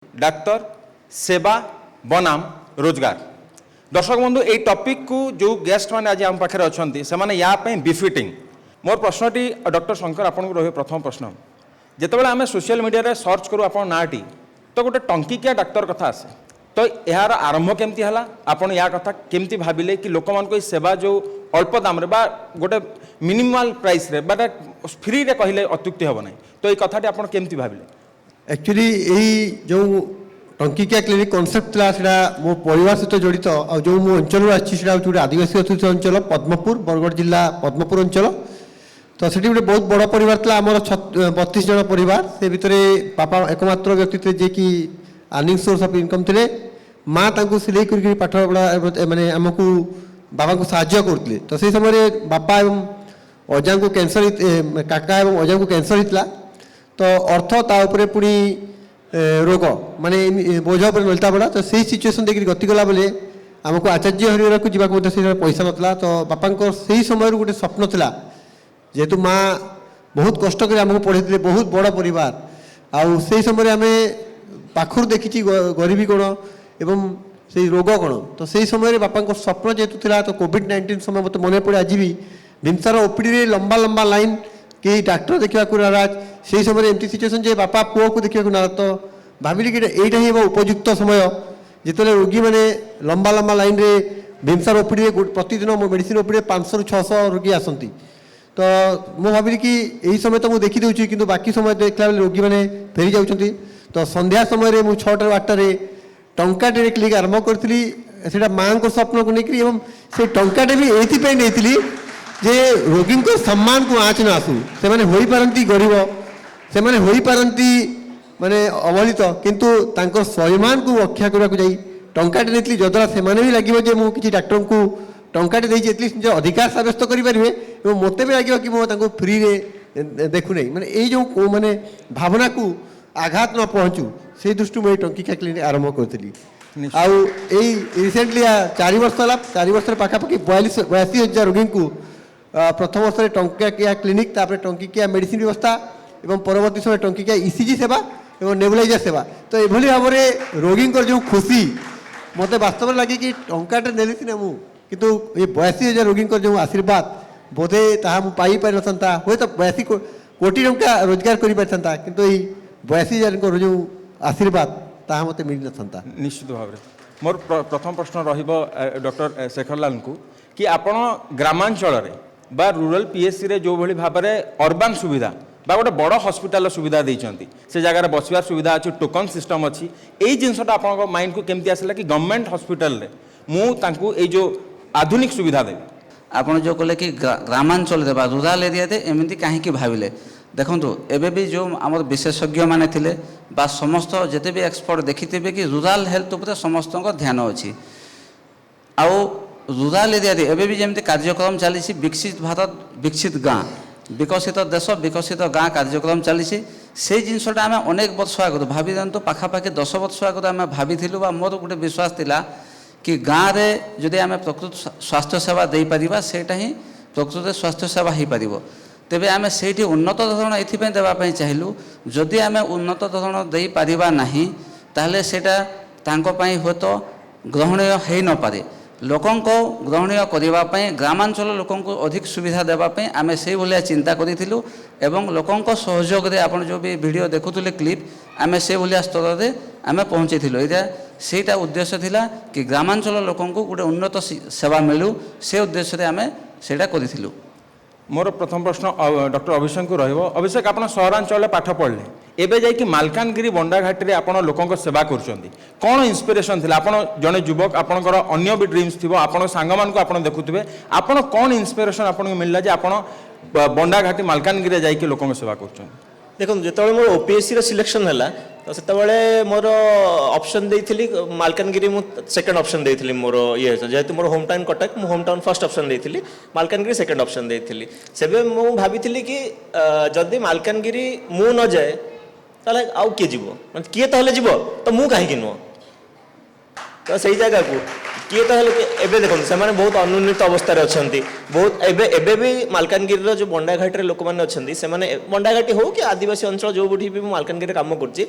Doctor सेवा बनाम रोजगार। दर्शक बंधु ये टॉपिक को जो गेस्ट मैंने आज आम पाखे अच्छा से या बिफिटिंग मोर प्रश्नटी डॉक्टर शंकर आपन को रही प्रथम प्रश्न जितेबाला आम सोशल मीडिया रे सर्च करूँ आप नाटी तो गोटे टंकिकिया डाक्तर कथा आसे तो यार आरंभ केमती है आपन या कथा केमती भाविले कि लोक मान को सेवा जो अल्प दाम रे बा गोटे मिनिमल प्राइस रे बा फ्री रे कहले अत्युक्ति हम ना तो ये कथाटी आपन केमती भाविले एक्चुअली यही जो टंकिकिया क्लिनिक कनसेप्ट था मो परिवार सहित जड़ित और जो मो अंचल आसी आदिवासी अधुषित अंचल पद्मपुर बरगढ़ जिला पद्मपुर अंचल तो से गोटे बहुत बड़ परिवार था आमर 32 जन परिवार से भितर बापा एकमात्र व्यक्ति थे जे कि अर्निंग सोर्स ऑफ इनकम थे माँ सिलाई कर पाठ पढ़ा माने आमको बाबा को साहाय्य करते तो से समय बापा एवं अजा को कैंसर काका एवं अजा को कैंसर होता तो अर्थ ताऊपर पुणी रोग माने बोझ पर मिलता पड़ा तो सही सिचुएसन देखिए गति गला बेले आमको आचार्य हरिहर को जावाक पैसा नाला तो बापा से समय गोटे स्वप्न था जेहेतु माँ बहुत कष्ट कर आमको पढ़े बहुत बड़ परिवार आउ से समय आम पाखर देखी गरीबी कौन एवं से रोग कौन तो से समय बापा स्वप्न जेहेतु था तो कोविड-19 समय मत मन पड़े आज भी भिमसार ओपीडी लंबा लंबा लाइन कि डाक्टर देखा नाराज से समय एमती सिचुएसन जे बापा पुओ को देखा नाराज तो भाविली कि यहाँ ही उपयुक्त समय जिते रोगी मैंने लंबा लंबा लाइन रे भिमसार ओपीडी प्रतिदिन मो मेडिसिन ओपीडी 500 ରୁ 600 रोगी आसती तो मु भाविली कि यही समय तो मुझे देखीदे कि बाकी समय देखला रोगी मैंने फेरी जाऊँच तो संध्या समय मुझे 6टा 8टारे टंकाटे क्लिनिक आरंभ करी से माँ को स्वप्न को लेकर से टंकाटे भी ये नहीं जे रोगी को सम्मान को आँच न आसू से मैंने हो पारती गरीब से मैंने हो पारती माने अवहेलित किंतु तांकर स्वाभिमान को रक्षा करने को जाई टंकाटे नहीं जद्वारा से भी लगे मुझे किसी डाक्टर को टंकाटे देती एटलिस्ट निज अधिकार सब्यस्त करेंगे मत भी लगे कि मुझे फ्री रे देखु नहीं मैंने ये जो माने भावना को आघात न पहुँचू से दृष्टि मुझे टंकिकिया क्लिनिक आरंभ करी आउ रिसेंटली 4 वर्ष है 4 वर्ष पाखापाखि 82,000 रोगी को प्रथम वर्ष में टंकिकिया क्लिनिक तापर टंकिकिया मेडिसिन व्यवस्था एवं परवर्ती समय टंकिकिया ईसीजी सेवा एवं नेबुलाइजर सेवा तो ये भाव में रोगी जो खुशी मत वास्तव लगे कि टंकाटे नेली सीना मु कितु ये 82,000 रोगी जो आशीर्वाद बोधे ताहा पाई पारि नथंता होय तो 82 कोटी टंका रोजगार करि पारथंता किंतु ये 82,000 जो आशीर्वाद ताहा मते मिल नथंता। निश्चित भाव में मोर प्रथम प्रश्न रहिबो डॉक्टर शेखरलाल को कि आपण ग्रामांचल रे बा रूरल पीएससी रे जो भली भाव में अर्बान सुविधा बा गोटे बड़ हॉस्पिटल सुविधा देइचंती से जगह बसवार सुविधा अच्छी टोकन सिस्टम अच्छी यही जिनसटा आप माइंड को केमती आसला कि गवर्नमेंट हॉस्पिटल रे मु तांकू ए जो आधुनिक सुविधा देवी आपड़ जो कहले कि ग्रामांचल देवा रूराल एरिया दे एमती कहीं भाविले देखो एबे भी जो आम विशेषज्ञ माने थिले बा समस्त जिते भी एक्सपर्ट देखिथे कि रूराल हेल्थ उपर समस्त ध्यान अच्छी आउ रूराल एरिया एबे भी जमी कार्यक्रम चली विकसित भारत विकसित गाँ विकसित देश विकसित गाँ कार्यक्रम चली से जिनसटा आम अनेक वर्ष आगत भावी दिखाँ पाखापाखि 10 वर्ष आगत आम भाभी मोर गोटे विश्वास थिला कि गाँव में जदि आम प्रकृत स्वास्थ्य सेवा दे पारिबा सेटा ही प्रकृत स्वास्थ्य सेवा हो पार तेबे आम से उन्नत धरण एथिपाई देवाई चाहिलु जदि आम उन्नत धरण दे पारिबा नाही ताहले सेटा तांको पई होतो ग्रहणीय हो न पारे लोकंक ग्रहणीय करने ग्रामांचल लोकंक अधिक सुविधा देवाई आम से भाया चिंता करूँ एवं लोकंक सहयोग रे आपण जो भी वीडियो देखुले क्लिप आम से भाया स्तर में आम पहुँचेलु यहाँ सेटा उद्देश्य थिला कि ग्रामांचल लोकंक गोटे उन्नत सेवा मिलू से उद्देश्य आम सेटा करूँ। मोर प्रथम प्रश्न डॉक्टर अभिषेक को रहिबो अभिषेक आपण सहरांचल पाठ पढ़ले एबे जाई कि मालकानगिरी बंडाघाटी रे आपण लोकंक सेवा करूछंती कोन इंस्पिरेशन थिला आपण जने युवक आपणकर अन्य भी ड्रीम्स थिबो आपण सांगमान को आपण देखुथिबे आपण कोन इंस्पिरेशन आपण मिलला जे आपण बंडाघाटी मालकानगिरी रे जाई कि लोकंक सेवा करूछंती देखो जिते मोर ओपीएससी रो सिलेक्शन है तो से मोर ऑप्शन देइथिली मालकानगिरी मु सेकंड ऑप्शन देइथिली मोर ये जेहेतु मोर होम टाउन कटक मु होम टाउन फर्स्ट ऑप्शन देइथिली मालकानगिरी सेकंड ऑप्शन देइथिली सेबे मु भाबिथिली कि जदि मालकानगिरी मु न जाए ताले आउ के जीवो माने किए ताले जीवो तो मु काहे कि नो तो सही जगह को किए तो एबे देखो से बहुत अनुन्नत अवस्था अच्छी बहुत एबे भी मालकानगिरी जो बंडाघाटी लोक मैंने अच्छे से बंडाघाटी हो कि आदिवासी अंचल जो भी मालकानगिरी काम करुँची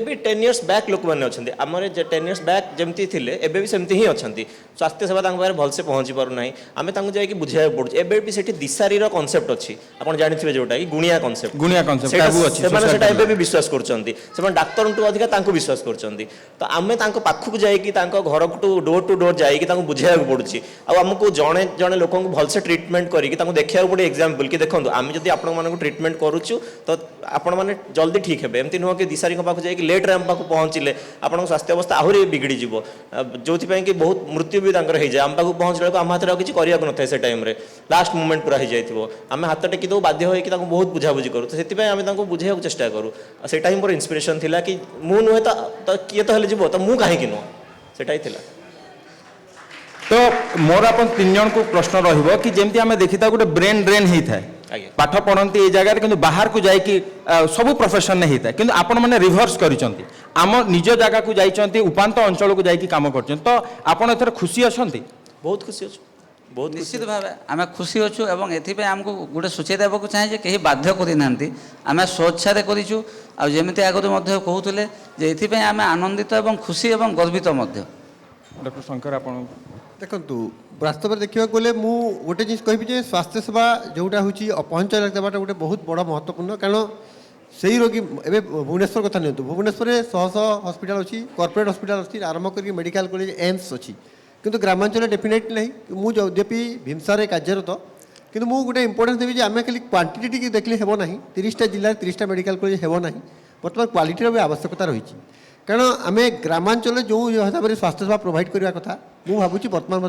भी 10 years बैक लोक मैंने अच्छे आम 10 years बैक जमती थे एबे भी सेमती ही अच्छा स्वास्थ्य सेवा पाखे भलसे पहुँची पारना आम जाकि बुझा पड़े एबे भी सेठी दिशारीर कनसेप्ट अच्छी आप जानते जोटा कि गुणिया कनसेप्ट एबे भी विश्वास कर डाक्तर अधिका विश्वास कर आम पाखक जाकि घर टू डोर जाकि बुझाया पड़ुची आमको जड़े जड़े लोक भलसे ट्रिटमेंट करके देखा पड़े एग्जाम्पल कि देखो आम जब आपण ट्रिटमेंट करुचु तो आपण मैंने जल्दी ठीक है एमती नुह कि दिशारी पाक जाकि लेट्रे आम पाक पहुँचले आपन स्वास्थ्य अवस्था आहरी बिगड़ी जो कि बहुत मृत्यु भी हो जाए आम पाक पहुँचला आम हाथ में किसी करने न था से टाइम लास्ट मोमेंट पूरा हो जाए आम हाथ टेकी दो बाध्य होकर बहुत बुझाबुझी करूँ तो से आम बुझे चेष्टा करूँ से मोर इन्स्पिरेसन था कि मु नुहे तो किए तो जीव तो मुझे कहीं नुह सेटा ही तो मोर अपन 3 जन को प्रश्न रहिबो कि जेमती आमे देखिता गोटे ब्रेन ड्रेन ही थाए आगे पाठ पढ़ती ये जगह किंतु बाहर को जाइकी सब प्रोफेशन नहीं होता किंतु आपण मैंने रिभर्स करिसंती आम निज जगह को जाइचंती उपांत अंचल को जाइकी काम करछन तो आपण एथर खुशी अछंती बहुत खुशी अच्छु बहुत निश्चित भाव आम खुशी अच्छु एवं एथिपाई आमको गोटे सूचय देवाक चाहे जे कहीं बाध्य करना आम स्वेच्छा करूँ आमती आगुरी कहते जे एथिपाई आम आनंदित एवं खुशी एवं गर्वित डॉक्टर शंकर आपण देखु वास्तव में देखा गले मु गोटे जिन कहि स्वास्थ्य सेवा जोटा हूँ अपहंचार देवाटा गोटे बहुत बड़ महत्वपूर्ण कारण से ही रोगी एवं भुवनेश्वर कथा नियंतु भुवनेश्वर शह शह हस्पिटाल अच्छी कॉर्पोरेट हस्पिटाल अच्छी आरंभ करके मेडिकल कॉलेज एम्स अच्छी किंतु ग्रामांचल डेफिनेटली नहीं मुझे यद्यपि भीमसारे कार्यरत किंतु मु गोटे इंपोर्टेंस देवी आम खाली क्वांटिटी देखले हेब ना 30टा जिले 30टा मेडिकल कॉलेज हेब ना बर्तमान क्वालिटीर भी आवश्यकता रही कारण आम ग्रामांचल जो हिसाब से स्वास्थ्य सेवा प्रोवाइड करने कथा मुझे भावुँ बर्तमान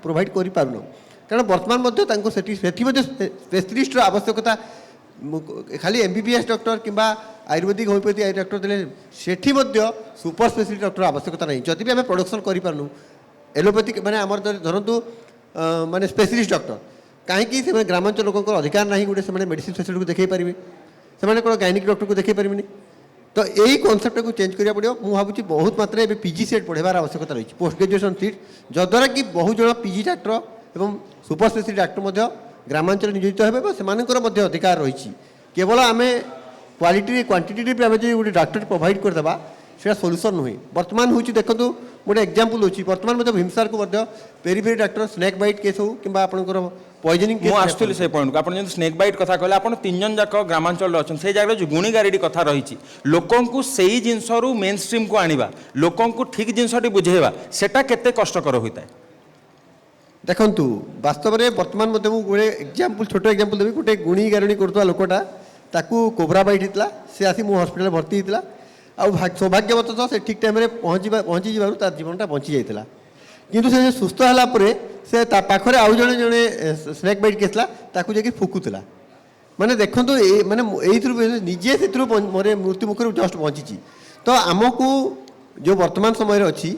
प्रोवाइड कर पारन कारण बर्तमान स्पेशलिस्ट आवश्यकता खाली MBBS डॉक्टर कि आयुर्वेदिक होमिओपैथी डॉक्टर देले सेठी सुपर स्पेशलिस्ट डॉक्टर आवश्यकता नहीं जदि भी आम प्रोडक्शन करूँ एलोपैथिक मैंने आम धरतु माने स्पेशलिस्ट डॉक्टर कहीं ग्रामांचल लोक अधिकार ना गोटे से मेडिसिन फैसिलिटी को देखा पारे से कौन गायनिक डॉक्टर को देखा पारे तो यही कनसेप्ट को चेंज करा पड़ो मुझे भावुँ बहुत मात्रा PG सेट पढ़ार आवश्यकता रही पोस्ट ग्रेजुएशन सीट जद्वारा कि बहुत जन PG डाक्टर एवं सुपर स्पेशलिस्ट डाक्टर ग्रामांचल नियोजित होते से अधिकार रही केवल आम क्वालिटी क्वांटिटी आम जो गोटे डाक्टर प्रोवाइड करदेवा से सोल्यूसन नुहे बर्तमान हूँ देखो गोटे एग्जांपल होची बर्तमान भीमसार को periphery doctor snake bite case हो कि आपंकर पॉइजनिंग केस आसुली से पॉइंट को आपन स्नेक बाइट कथा कहले आपन 3 जन जाक ग्रामांचल अच्छा से जगह जो गुणी गारेडी कथा रही लोकन को सही जिनस मेन स्ट्रीम को आनिबा लोकन को ठीक जिनसटी बुझेबा सेटा केते कष्टकर होता है देखु वास्तव में बर्तमान गोटे एग्जांपल छोट एग्जांपल देवी गोटे गुणी गारेडी करता लोकटा ताकू कोबरा बाइट होता से आसी मो हॉस्पिटल भर्ती होता सौभाग्यवश से ठीक टाइम पहुँची जीवन जीवनटा बची जाता किंतु से सुस्थ है से पाखे आउ जड़े जड़े स्नेक बाइट केसला ताकू जाकि फुकुला माने देखो माने निजे से मोरे मृत्यु मुखर जस्ट बची तो आमको जो वर्तमान समय अच्छी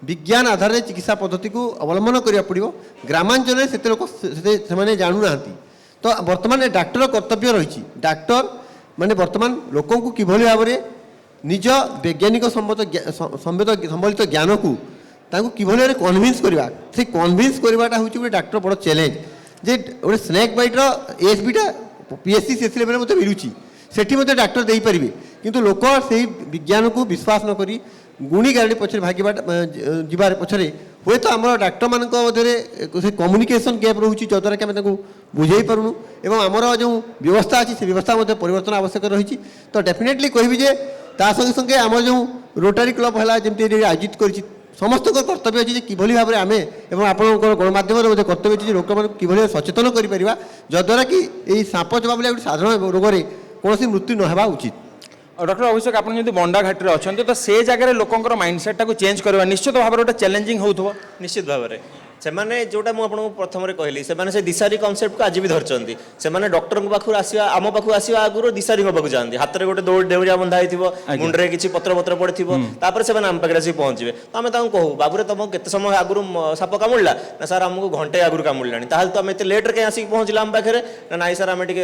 विज्ञान आधार चिकित्सा पद्धति को अवलंबन करा पड़ो ग्रामांचल से लोक से जानू ना तो वर्तमान डाक्टर कर्तव्य रही डाक्टर माने वर्तमान लोक किभली भाव में निज वैज्ञानिक संबलित ज्ञान को किभली भाव कन्विन्स करवा से कन्विन्स करवाटा हूँ गोटे डाक्टर बड़ चैलेंज जे गोटे स्नेक बाइटर ASBटा PSC CSC लेवल में मिलूँ से डाक्टर दे पारे किंतु लोक से विज्ञान को विश्वास न करी गुणी गाड़ी पछरे भागवा जीवार पछरे हुए तो आम डाक्टर मान मध्य कम्युनिकेशन गैप रोचे जद्वारा कि आम बुझे पारूँ एवं आमर जो व्यवस्था अच्छी से व्यवस्था परिवर्तन आवश्यक रही तो डेफिनेटली कहबी संगे संगे आम जो रोटारी क्लब है जमी आयोजित कर समस्त कर्तव्य अच्छी किभली भाव में आम एवं आप गणमाध्यम कर्तव्य अच्छी लोक मैं किभली सचेतन कर जद्वारा कि सांप जबा बोले गोटे साधारण रोग में कौन मृत्यु न होगा उचित डॉक्टर अभिषेक आप जो बंडाघाटी अच्छा तो से जगह लोकंर माइंडसेटा को चेंज करवा निश्चित भाव में गोटे चैलेंजिंग हो निश्चित भाव में ସେମାନେ जोटा मु आपको प्रथम कहली से दिशारी कनसेप्ट को आज भी धरती से डॉक्टर पाखु आसवा आम पाखु आसवा आगुरी दिशारी पाखु जाती हाथ में गोटे दौड़ डेउरिया बंधा हो मुंडे किसी पत्र पत्र पड़े से आम पाखे आसिक पहुँचे तो आम कहूँ बाबूरे तुम केते समय आगुरी साप कामुड़ा ना सर आमको घंटे आगुरी कामुड़ा ताल तो आम एत लेट्रे कहीं आसिक पहुँचला आम पाखे ना नाई सर आम टे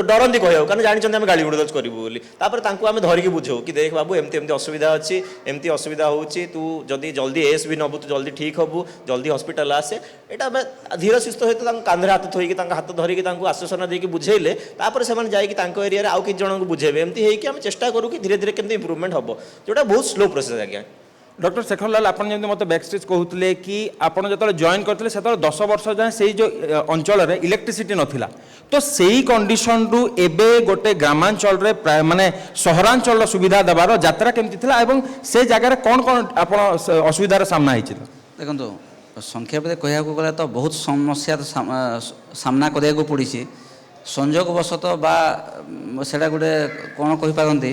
डरती कह कारण जानते आम गाड़ी गुड़दज करूँ बोली आम धरिकी बुझाऊ कि देख बाबू एमती एमती असुविधा अच्छी एमती असुविधा होची तू जदि जल्दी एस भी नबू तू जल्दी ठीक हबू जल्दी हॉस्पिटल आसे एटा धीर शिस्त सहित कांधे हाथ थोइकी हाथ धरिकी आश्वासन देकी बुझेले तापर से जाइकी एरिया आउ कि जन को बुझेबे एमती होइकी आम चेष्टा करूँ कि धीरे धीरे केमती इम्प्रूवमेंट हम जोटा बहुत स्लो प्रोसेस आज्ञा डॉक्टर शेखर लाल आप मत बैक स्टेज कहते कि आपड़ जो जॉइन करते से 10 वर्ष जाए से जो अंचल में इलेक्ट्रिसिटी नथिला तो सही कंडीशन रु एबे गोटे ग्रामांचल रे प्राय माने सहरांचल सुविधा देवार यात्रा केमती थिला एवं से जगह कौन कौन आप असुविधार सामना होइछि देखो संक्षेप में कहया गले तो बहुत समस्या सामना करिया पड़ी संजोगवशतः बा सेटा गोटे कौन कहीपारती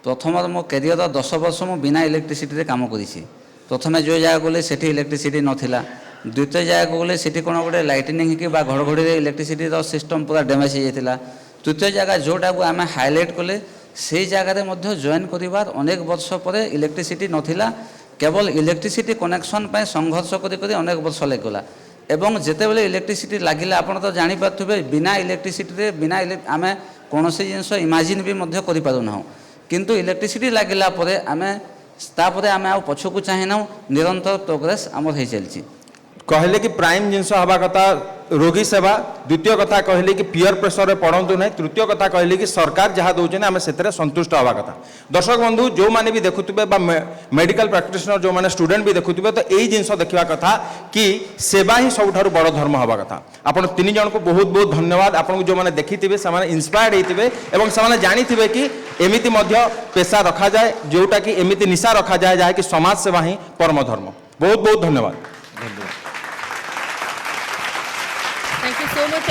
प्रथम मो कैरियर 10 वर्ष मु बिना इलेक्ट्रिसिटी काम करी प्रथम जो जगह गले से इलेक्ट्रिसिटी नथिला द्वितीय जगह गले से कौन गोटे लाइटनिंग कि घड़घड़ी इलेक्ट्रिसिटी सिस्टम पूरा डैमेज हो जाता तृतीय जगह जोटा को आम हाइलाइट कले से जगह जॉइन कर अनेक वर्ष पर इलेक्ट्रिसिटी नथिला केवल इलेक्ट्रिसिटी कनेक्शन पर संघर्ष कर अनेक वर्ष लगला एवं जिते बेले इलेक्ट्रिसिटी लगिले आपड़ तो जानीपे बिना इलेक्ट्रिसिटी बिना आम कौन जिनस इमाजिन भी करूँ किंतु इलेक्ट्रिसिटी लगिला आम आम आ पछकू चाहिना निरंतर प्रोग्रेस आमर हो चलती कहले कि प्राइम जिनस हवा कथा रोगी सेवा द्वितीय कथा कहले कि पीयर प्रेसर में पड़तु ना तृतीय कथा कहले कि सरकार जहाँ दौरान आम से संतुष्ट हवा कथा दर्शक बंधु जो मैंने भी देखुवे मेडिकल प्रैक्टिशनर जो मैंने स्टूडेंट भी देखुवे तो यही जिनस देखा कथा कि सेवा ही सबुठ बड़ धर्म हवा कथा आपन 3 जन को बहुत बहुत धन्यवाद आपको जो मैंने देखी से इन्स्पायर्ड होते से जानी कि एमती पेशा रखा जाए जोटा कि एमती निशा रखा जाए जहाँकि समाज सेवा ही परम धर्म बहुत बहुत धन्यवाद Thank you so much.